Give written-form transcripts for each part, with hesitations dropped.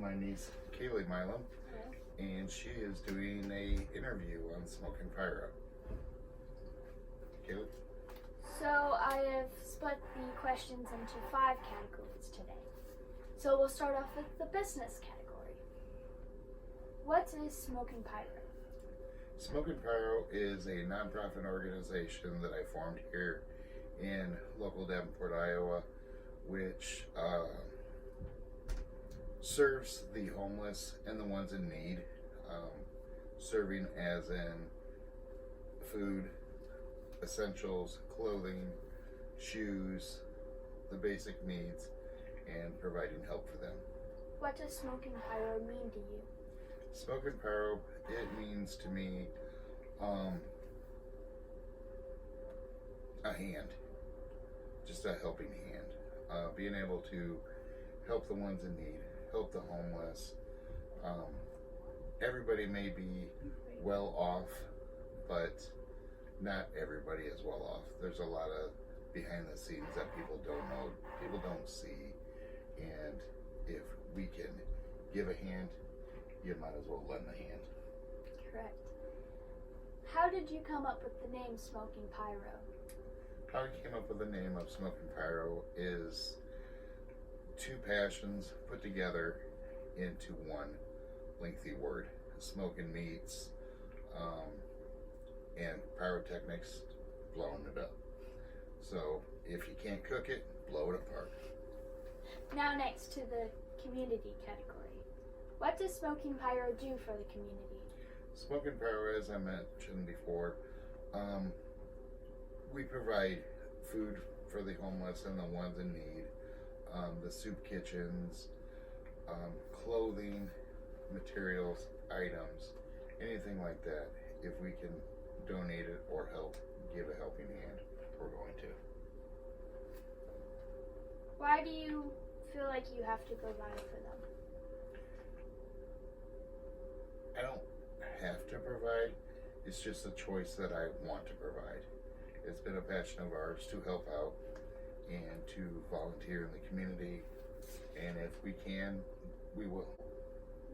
my niece Kaylee Milam, and she is doing a interview on SmokinPyro. Kaylee? So I have split the questions into 5 categories today. So we'll start off with the business category. What is SmokinPyro? SmokinPyro is a nonprofit organization that I formed here in local Davenport, Iowa, which serves the homeless and the ones in need, serving as in food, essentials, clothing, shoes, the basic needs, and providing help for them. What does SmokinPyro mean to you? SmokinPyro, it means to me a hand, just a helping hand, being able to help the ones in need, help the homeless. Everybody may be well off, but not everybody is well off. There's a lot of behind the scenes that people don't know, people don't see, and if we can give a hand, you might as well lend a hand. Correct. How did you come up with the name SmokinPyro? How I came up with the name of SmokinPyro is 2 passions put together into one lengthy word. Smoking meats and pyrotechnics, blowing it up. So if you can't cook it, blow it apart. Now next to the community category. What does SmokinPyro do for the community? SmokinPyro, as I mentioned before, we provide food for the homeless and the ones in need, the soup kitchens, clothing, materials, items, anything like that. If we can donate it or help, give a helping hand, we're going to. Why do you feel like you have to provide for them? I don't have to provide. It's just a choice that I want to provide. It's been a passion of ours to help out and to volunteer in the community, and if we can, we will.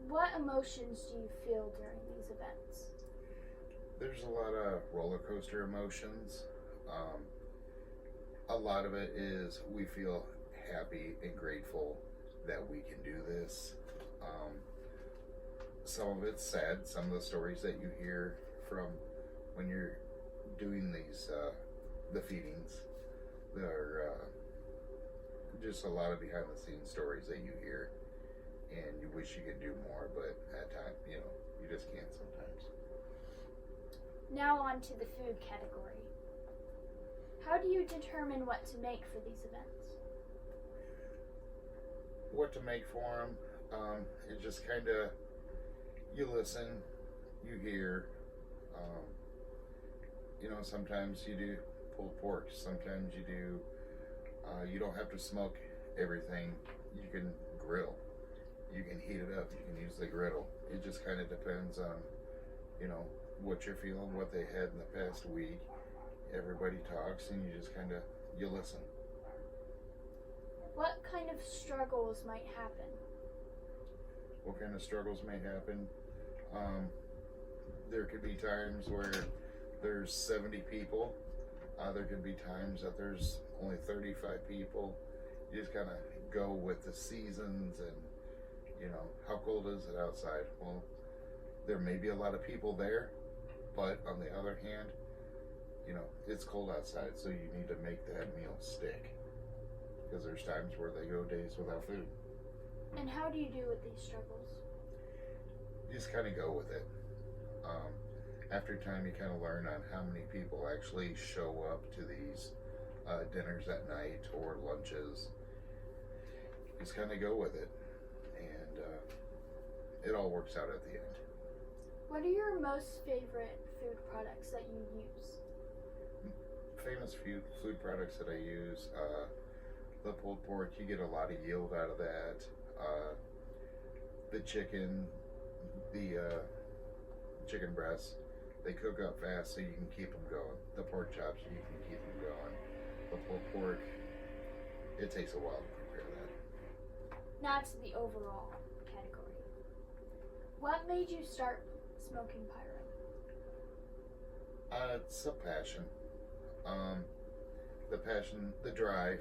What emotions do you feel during these events? There's a lot of roller coaster emotions. A lot of it is we feel happy and grateful that we can do this. Some of it's sad. Some of the stories that you hear from when you're doing these the feedings, there are just a lot of behind the scenes stories that you hear, and you wish you could do more, but at times, you just can't sometimes. Now on to the food category. How do you determine what to make for these events? What to make for them, it just kind of, you listen, you hear, sometimes you do pulled pork, sometimes you do, you don't have to smoke everything, you can grill, you can heat it up, you can use the griddle. It just kind of depends on, what you're feeling, what they had in the past week. Everybody talks and you just kind of, you listen. What kind of struggles might happen? What kind of struggles may happen? There could be times where there's 70 people. There could be times that there's only 35 people. You just kind of go with the seasons and, how cold is it outside? Well, there may be a lot of people there, but on the other hand, it's cold outside, so you need to make that meal stick. Because there's times where they go days without food. And how do you deal with these struggles? You just kind of go with it. After time, you kind of learn on how many people actually show up to these dinners at night or lunches. Just kind of go with it, and it all works out at the end. What are your most favorite food products that you use? Famous food products that I use, the pulled pork, you get a lot of yield out of that. The chicken, the chicken breasts, they cook up fast so you can keep them going. The pork chops, you can keep them going. The pulled pork, it takes a while to prepare that. Now to the overall category. What made you start SmokinPyro? It's a passion. The passion, the drive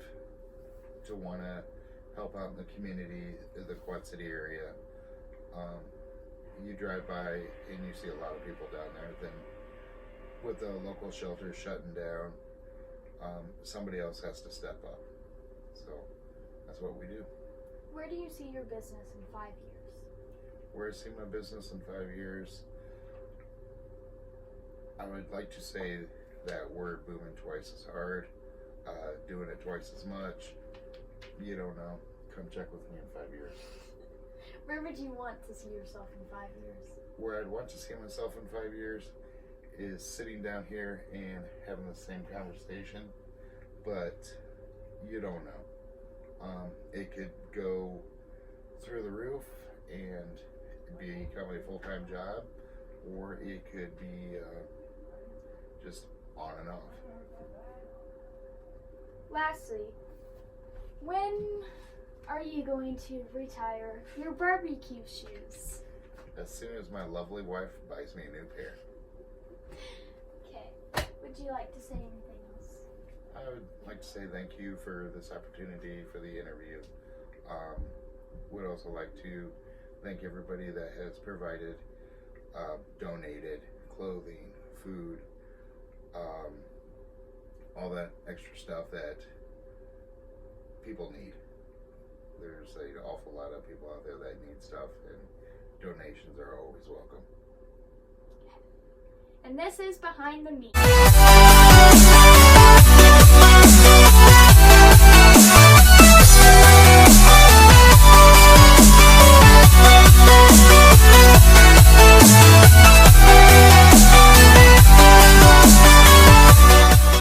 to want to help out in the community, the Quad City area. You drive by and you see a lot of people down there. Then with the local shelters shutting down, somebody else has to step up. So that's what we do. Where do you see your business in 5 years? Where I see my business in 5 years, I would like to say that we're booming twice as hard, doing it twice as much. You don't know. Come check with me in 5 years. Where would you want to see yourself in 5 years? Where I'd want to see myself in 5 years is sitting down here and having the same conversation, but you don't know. It could go through the roof and become a full-time job, or it could be just on and off. Lastly, when are you going to retire your barbecue shoes? As soon as my lovely wife buys me a new pair. Okay. Would you like to say anything else? I would like to say thank you for this opportunity for the interview. Would also like to thank everybody that has provided, donated clothing, food, all that extra stuff that people need. There's an awful lot of people out there that need stuff, and donations are always welcome. And this is Behind the Meat.